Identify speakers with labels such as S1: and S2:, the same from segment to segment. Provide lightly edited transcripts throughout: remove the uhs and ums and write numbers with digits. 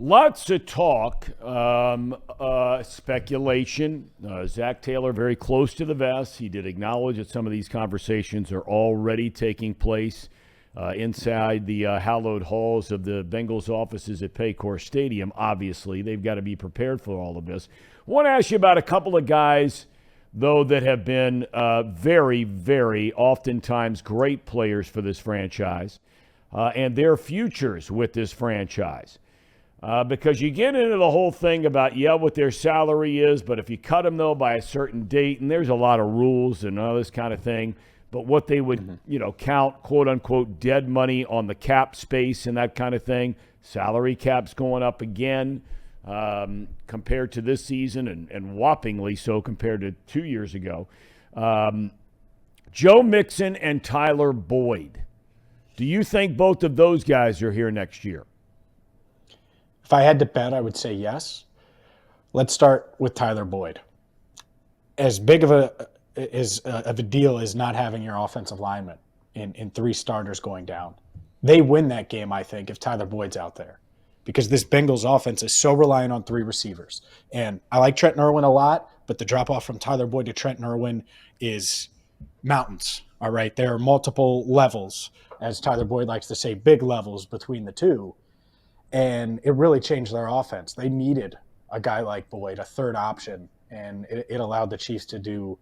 S1: Lots of talk, speculation. Zach Taylor very close to the vest. He did acknowledge that some of these conversations are already taking place inside the hallowed halls of the Bengals offices at Paycor Stadium. Obviously, they've got to be prepared for all of this. I want to ask you about a couple of guys, though, that have been very, very oftentimes great players for this franchise and their futures with this franchise. Because you get into the whole thing about, what their salary is, but if you cut them, though, by a certain date, and there's a lot of rules and all this kind of thing, but what they would, count, quote-unquote, dead money on the cap space and that kind of thing, salary cap's going up again compared to this season and whoppingly so compared to 2 years ago. Joe Mixon and Tyler Boyd. Do you think both of those guys are here next year?
S2: If I had to bet, I would say yes. Let's start with Tyler Boyd. As big of a deal as not having your offensive lineman in three starters going down. They win that game, I think, if Tyler Boyd's out there. Because this Bengals offense is so reliant on three receivers. And I like Trent Irwin a lot, but the drop-off from Tyler Boyd to Trent Irwin is mountains, all right? There are multiple levels, as Tyler Boyd likes to say, big levels between the two. And it really changed their offense. They needed a guy like Boyd, a third option, and it allowed the Chiefs to do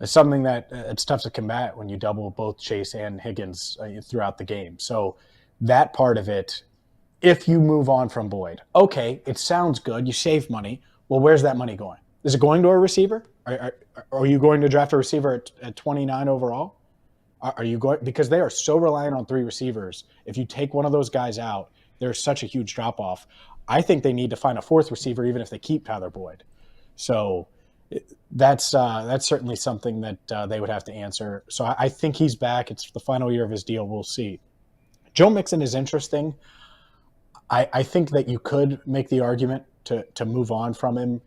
S2: something that it's tough to combat when you double both Chase and Huggins throughout the game. So that part of it, if you move on from Boyd, okay, it sounds good. You save money. Well, where's that money going? Is it going to a receiver? Are you going to draft a receiver at 29 overall? Are you going? Because they are so reliant on three receivers. If you take one of those guys out, there's such a huge drop-off. I think they need to find a fourth receiver even if they keep Tyler Boyd. So that's certainly something that they would have to answer. So I think he's back. It's the final year of his deal. We'll see. Joe Mixon is interesting. I think that you could make the argument to move on from him.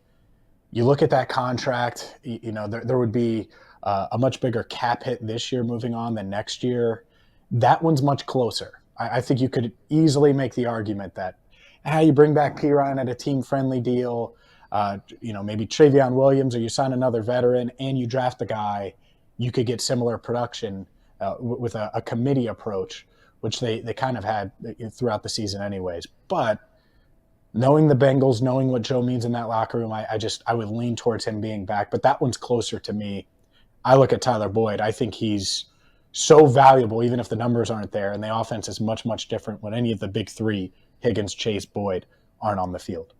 S2: You look at that contract, there would be a much bigger cap hit this year moving on than next year. That one's much closer. I think you could easily make the argument that you bring back Piron at a team-friendly deal, maybe Travion Williams, or you sign another veteran and you draft a guy, you could get similar production with a committee approach, which they kind of had throughout the season anyways. But knowing the Bengals, knowing what Joe means in that locker room, I would lean towards him being back. But that one's closer to me. I look at Tyler Boyd. I think he's so valuable, even if the numbers aren't there, and the offense is much, much different when any of the big three, Huggins, Chase, Boyd, aren't on the field.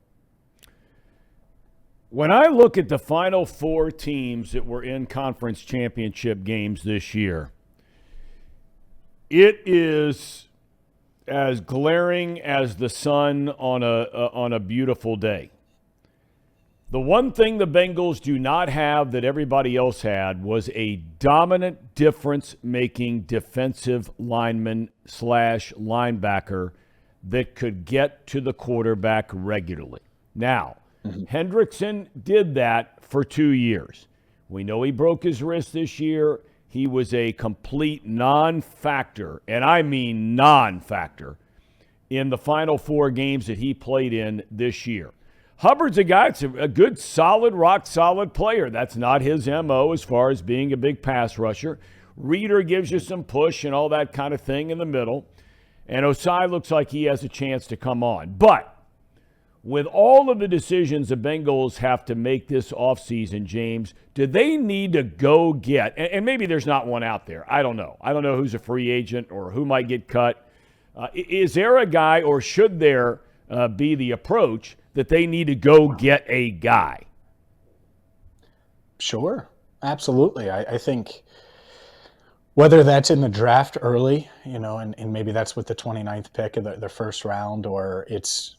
S1: When I look at the final four teams that were in conference championship games this year, it is as glaring as the sun on a beautiful day. The one thing the Bengals do not have that everybody else had was a dominant difference-making defensive lineman / linebacker that could get to the quarterback regularly. Now, Hendrickson did that for 2 years. We know he broke his wrist this year. He was a complete non-factor, and I mean non-factor, in the final four games that he played in this year. Hubbard's a guy that's a good, solid, rock-solid player. That's not his M.O. as far as being a big pass rusher. Reeder gives you some push and all that kind of thing in the middle. And Osai looks like he has a chance to come on. But with all of the decisions the Bengals have to make this offseason, James, do they need to go get, and maybe there's not one out there. I don't know. I don't know who's a free agent or who might get cut. Is there a guy, or should there be the approach that they need to go get a guy?
S2: Sure, absolutely. I think whether that's in the draft early, and maybe that's with the 29th pick of the first round, or it's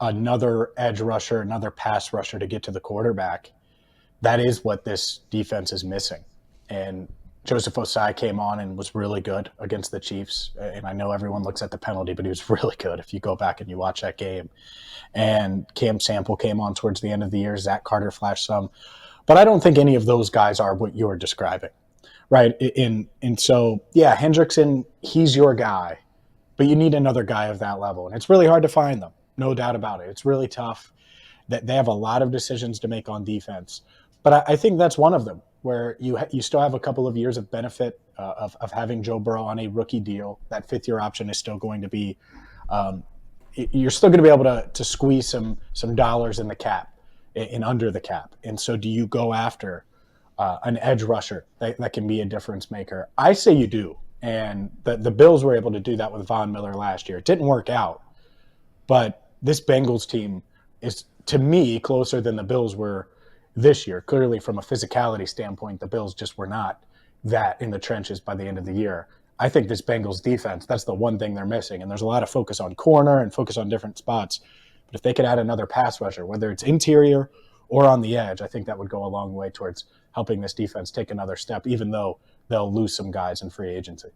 S2: another edge rusher, another pass rusher to get to the quarterback, that is what this defense is missing. And Joseph Osai came on and was really good against the Chiefs. And I know everyone looks at the penalty, but he was really good if you go back and you watch that game. And Cam Sample came on towards the end of the year. Zach Carter flashed some. But I don't think any of those guys are what you're describing, right? And so, Hendrickson, he's your guy. But you need another guy of that level. And it's really hard to find them. No doubt about it. It's really tough. That they have a lot of decisions to make on defense, but I think that's one of them where you still have a couple of years of benefit of having Joe Burrow on a rookie deal. That fifth-year option is still going to be you're still going to be able to squeeze some dollars in the cap, in under the cap. And so do you go after an edge rusher that can be a difference maker? I say you do. And the Bills were able to do that with Von Miller last year. It didn't work out, but this Bengals team is, to me, closer than the Bills were this year. Clearly, from a physicality standpoint, the Bills just were not that in the trenches by the end of the year. I think this Bengals defense, that's the one thing they're missing. And there's a lot of focus on corner and focus on different spots. But if they could add another pass rusher, whether it's interior or on the edge, I think that would go a long way towards helping this defense take another step, even though they'll lose some guys in free agency.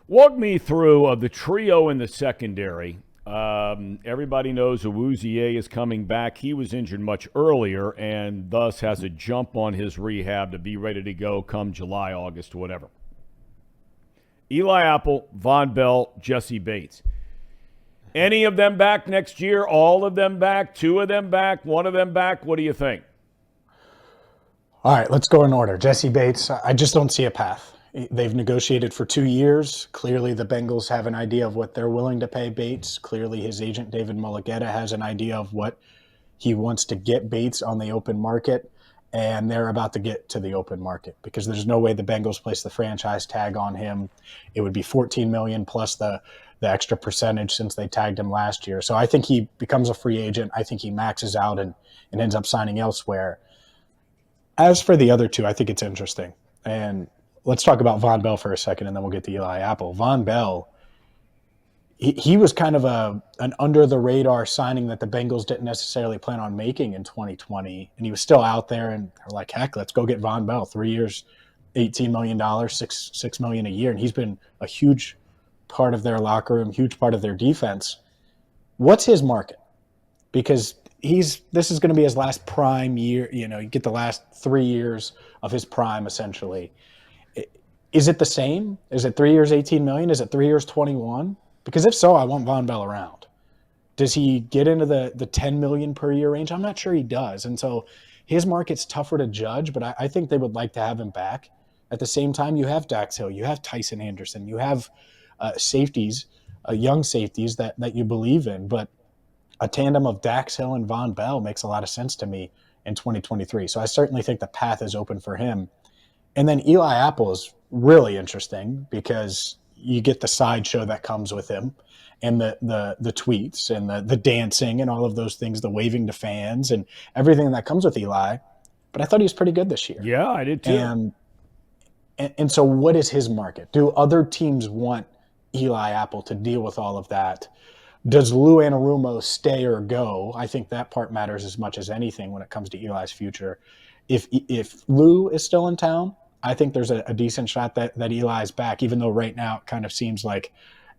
S1: Walk me through the trio in the secondary. Everybody knows Awuzie is coming back. He was injured much earlier and thus has a jump on his rehab to be ready to go come July, August, whatever. Eli Apple, Von Bell, Jessie Bates. Any of them back next year? All of them back? Two of them back? One of them back? What do you think?
S2: All right, let's go in order. Jessie Bates, I just don't see a path. They've negotiated for 2 years. Clearly, the Bengals have an idea of what they're willing to pay Bates. Clearly, his agent, David Mulligetta, has an idea of what he wants to get Bates on the open market, and they're about to get to the open market because there's no way the Bengals place the franchise tag on him. It would be $14 million plus the extra percentage since they tagged him last year. So I think he becomes a free agent. I think he maxes out and ends up signing elsewhere. As for the other two, I think it's interesting. And let's talk about Von Bell for a second, and then we'll get to Eli Apple. Von Bell, he was kind of an under-the-radar signing that the Bengals didn't necessarily plan on making in 2020, and he was still out there, and they're like, heck, let's go get Von Bell. 3 years, $18 million, $6 million a year, and he's been a huge part of their locker room, huge part of their defense. What's his market? Because this is going to be his last prime year. You get the last 3 years of his prime, essentially. Is it the same? Is it 3 years, $18 million? Is it 3 years, $21? Because if so, I want Von Bell around. Does he get into the $10 million per year range? I'm not sure he does. And so his market's tougher to judge, but I think they would like to have him back. At the same time, you have Dax Hill, you have Tyson Anderson, you have safeties, young safeties that you believe in. But a tandem of Dax Hill and Von Bell makes a lot of sense to me in 2023. So I certainly think the path is open for him. And then Eli Apple is really interesting because you get the sideshow that comes with him and the tweets and the dancing and all of those things, the waving to fans and everything that comes with Eli. But I thought he was pretty good this year.
S1: Yeah, I did too.
S2: And so what is his market? Do other teams want Eli Apple to deal with all of that? Does Lou Anarumo stay or go? I think that part matters as much as anything when it comes to Eli's future. If Lou is still in town, I think there's a decent shot that Eli's back, even though right now it kind of seems like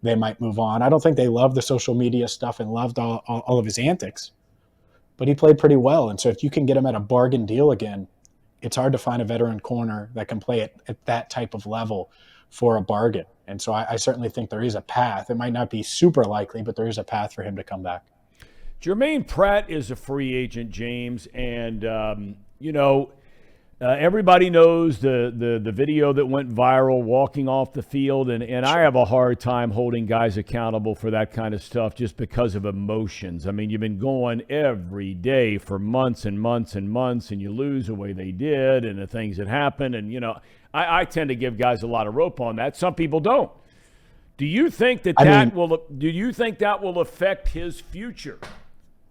S2: they might move on. I don't think they love the social media stuff and loved all of his antics, but he played pretty well. And so if you can get him at a bargain deal again, it's hard to find a veteran corner that can play at that type of level for a bargain. And so I certainly think there is a path. It might not be super likely, but there is a path for him to come back.
S1: Jermaine Pratt is a free agent, James, and everybody knows the video that went viral walking off the field, and I have a hard time holding guys accountable for that kind of stuff just because of emotions. I mean, you've been going every day for months and months and months, and you lose the way they did and the things that happen. And, I tend to give guys a lot of rope on that. Some people don't. Do you think that will affect his future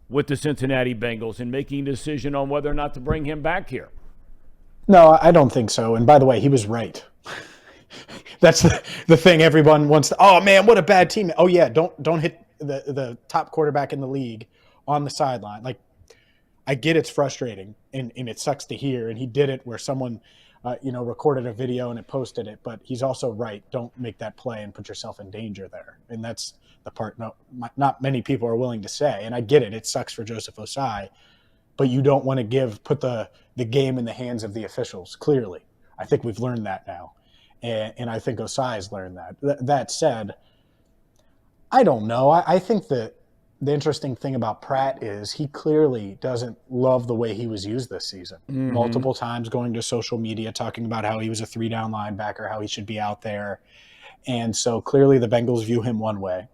S1: with the Cincinnati Bengals in making a decision on whether or not to bring him back here?
S2: No, I don't think so. And by the way, he was right. That's the thing everyone wants to, oh man, what a bad team. Oh yeah, don't hit the top quarterback in the league on the sideline. Like, I get it's frustrating and it sucks to hear. And he did it where someone recorded a video and it posted it, but he's also right. Don't make that play and put yourself in danger there. And that's the part not many people are willing to say. And I get it. It sucks for Joseph Osai, but you don't want to put the game in the hands of the officials, clearly. I think we've learned that now. And I think Osai has learned that. That said, I don't know. I think that the interesting thing about Pratt is he clearly doesn't love the way he was used this season. Multiple times going to social media talking about how he was a 3-down linebacker, how he should be out there. And so clearly the Bengals view him one way.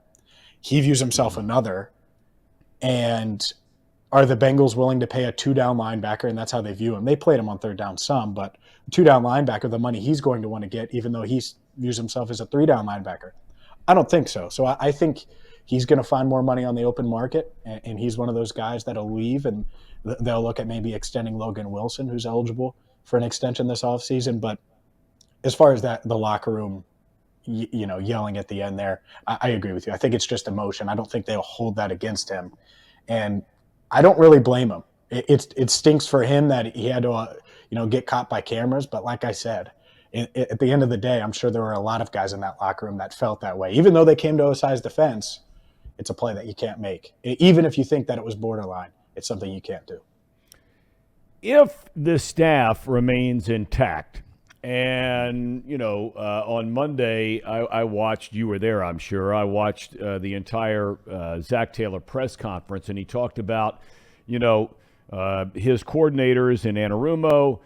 S2: He views himself another. And are the Bengals willing to pay a 2-down linebacker? And that's how they view him. They played him on 3rd down some, but 2-down linebacker, the money he's going to want to get, even though he views himself as a 3-down linebacker. I don't think so. So I think he's going to find more money on the open market, and he's one of those guys that'll leave, and they'll look at maybe extending Logan Wilson, who's eligible for an extension this offseason. But as far as that, the locker room, yelling at the end there, I agree with you. I think it's just emotion. I don't think they'll hold that against him. And I don't really blame him. It stinks for him that he had to, get caught by cameras. But like I said, at the end of the day, I'm sure there were a lot of guys in that locker room that felt that way. Even though they came to Osai's defense, it's a play that you can't make. Even if you think that it was borderline, it's something you can't do.
S1: If the staff remains intact, and, on Monday, I watched, you were there, I'm sure, I watched the entire Zach Taylor press conference, and he talked about, his coordinators in Anarumo,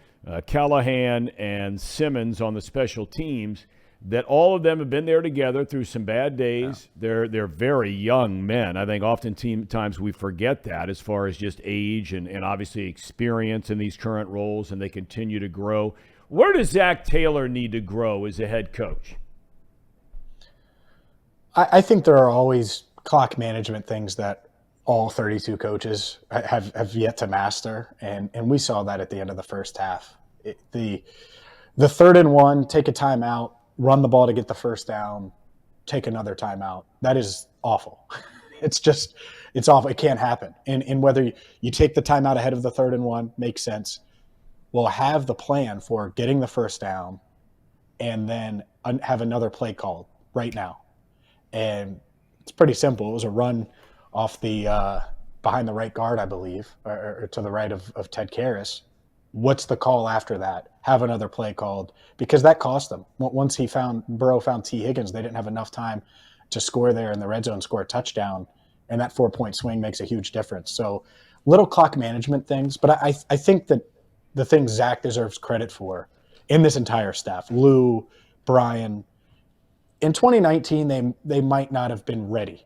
S1: Callahan, and Simmons on the special teams, that all of them have been there together through some bad days. Yeah. They're very young men. I think oftentimes we forget that as far as just age and obviously experience in these current roles, and they continue to grow. Where does Zach Taylor need to grow as a head coach?
S2: I think there are always clock management things that all 32 coaches have yet to master, and we saw that at the end of the first half. The 3rd and 1, take a timeout, run the ball to get the first down, take another timeout. That is awful. It's awful. It can't happen. And whether you take the timeout ahead of the 3rd and 1 makes sense. We'll have the plan for getting the first down and then have another play called right now. And it's pretty simple. It was a run off the behind the right guard, I believe, or to the right of Ted Karras. What's the call after that? Have another play called, because that cost them. Once Burrow found T. Higgins, they didn't have enough time to score there in the red zone, score a touchdown, and that 4-point swing makes a huge difference. So little clock management things, but I think that the things Zach deserves credit for in this entire staff, Lou, Brian, in 2019, they might not have been ready,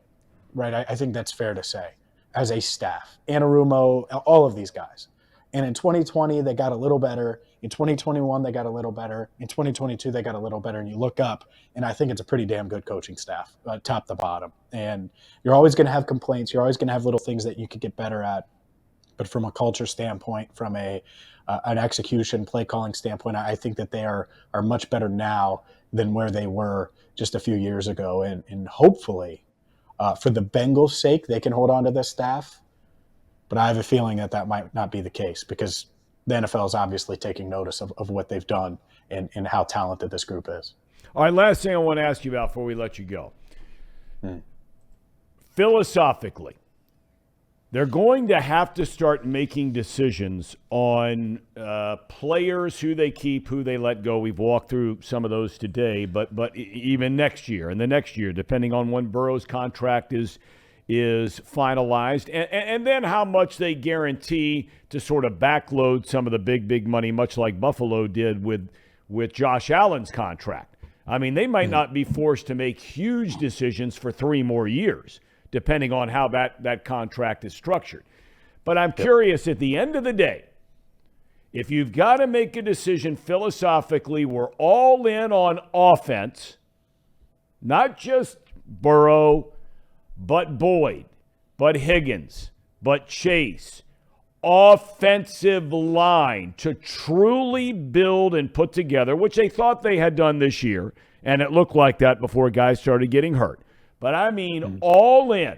S2: right? I think that's fair to say, as a staff. Anarumo, all of these guys. And in 2020, they got a little better. In 2021, they got a little better. In 2022, they got a little better. And you look up, and I think it's a pretty damn good coaching staff, top to bottom. And you're always going to have complaints. You're always going to have little things that you could get better at. But from a culture standpoint, from an execution, play calling standpoint, I think that they are much better now than where they were just a few years ago. And hopefully, for the Bengals' sake, they can hold on to this staff. But I have a feeling that might not be the case, because the NFL is obviously taking notice of what they've done and how talented this group is.
S1: All right, last thing I want to ask you about before we let you go. Philosophically, they're going to have to start making decisions on players, who they keep, who they let go. We've walked through some of those today, but even next year and the next year, depending on when Burrow's contract is finalized, and then how much they guarantee to sort of backload some of the big money, much like Buffalo did with Josh Allen's contract. I mean, they might not be forced to make huge decisions for 3 more years, depending on how that contract is structured. But I'm curious, at the end of the day, if you've got to make a decision philosophically, we're all in on offense, not just Burrow, but Boyd, but Higgins, but Chase, offensive line to truly build and put together, which they thought they had done this year, and it looked like that before guys started getting hurt. But I mean all in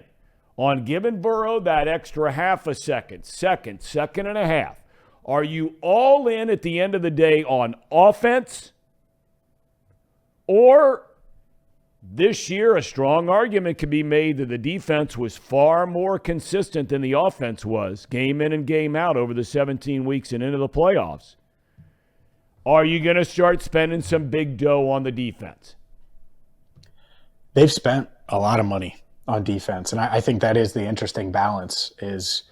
S1: on giving Burrow that extra half a second and a half. Are you all in at the end of the day on offense? Or this year, a strong argument could be made that the defense was far more consistent than the offense was, game in and game out over the 17 weeks and into the playoffs. Are you going to start spending some big dough on the defense?
S2: They've spent a lot of money on defense. And I think that is the interesting balance is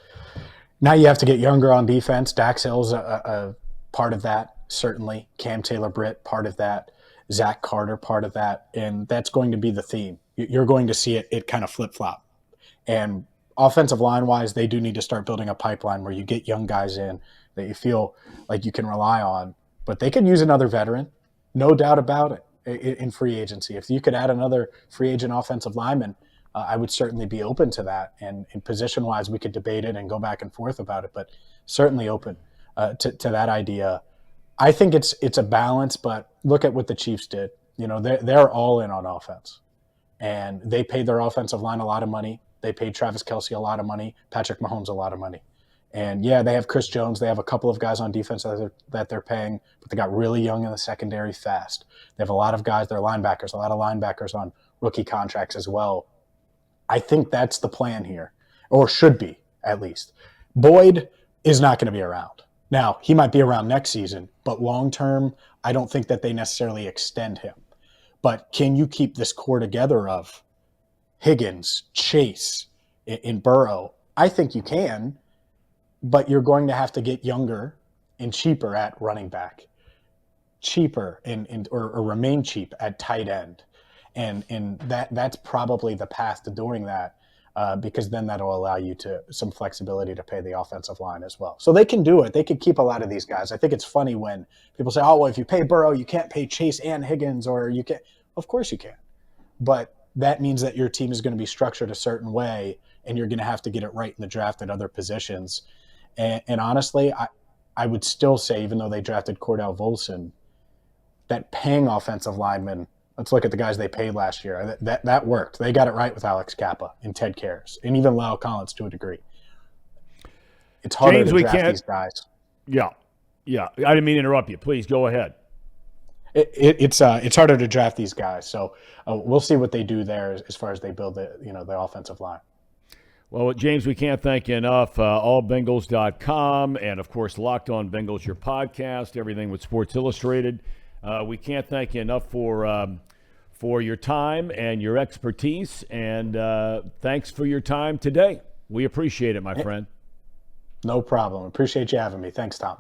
S2: now you have to get younger on defense. Dax Hill's a part of that, certainly. Cam Taylor-Britt, part of that. Zach Carter, part of that. And that's going to be the theme. You're going to see it kind of flip-flop. And offensive line-wise, they do need to start building a pipeline where you get young guys in that you feel like you can rely on. But they could use another veteran, no doubt about it, in free agency. If you could add another free agent offensive lineman, I would certainly be open to that. And in position-wise, we could debate it and go back and forth about it, but certainly open to that idea. I think it's a balance, but look at what the Chiefs did. You know, they're all in on offense. And they paid their offensive line a lot of money. They paid Travis Kelce a lot of money, Patrick Mahomes a lot of money. And, yeah, they have Chris Jones. They have a couple of guys on defense that they're paying, but they got really young in the secondary fast. They have a lot of guys, they're linebackers, a lot of linebackers on rookie contracts as well. I think that's the plan here, or should be, at least. Boyd is not going to be around. Now, he might be around next season, but long-term, I don't think that they necessarily extend him. But can you keep this core together of Higgins, Chase, and Burrow? I think you can, but you're going to have to get younger and cheaper at running back, cheaper or remain cheap at tight end. And that's probably the path to doing that because then that'll allow you some flexibility to pay the offensive line as well. So they can do it. They could keep a lot of these guys. I think it's funny when people say, oh, well, if you pay Burrow, you can't pay Chase and Higgins, or you can't. Of course you can. But that means that your team is going to be structured a certain way, and you're going to have to get it right in the draft at other positions. And honestly, I would still say, even though they drafted Cordell Volson, that paying offensive linemen, let's look at the guys they paid last year. That worked. They got it right with Alex Kappa and Ted Karras, and even Lyle Collins to a degree. It's harder
S1: James,
S2: to draft these guys.
S1: Yeah. I didn't mean to interrupt you. Please go ahead.
S2: It's harder to draft these guys. So we'll see what they do there as far as they build the offensive line.
S1: Well, James, we can't thank you enough. Allbengals.com and, of course, Locked On Bengals, your podcast, everything with Sports Illustrated. We can't thank you enough for your time and your expertise, and thanks for your time today. We appreciate it, my friend.
S2: No problem. Appreciate you having me. Thanks, Thom.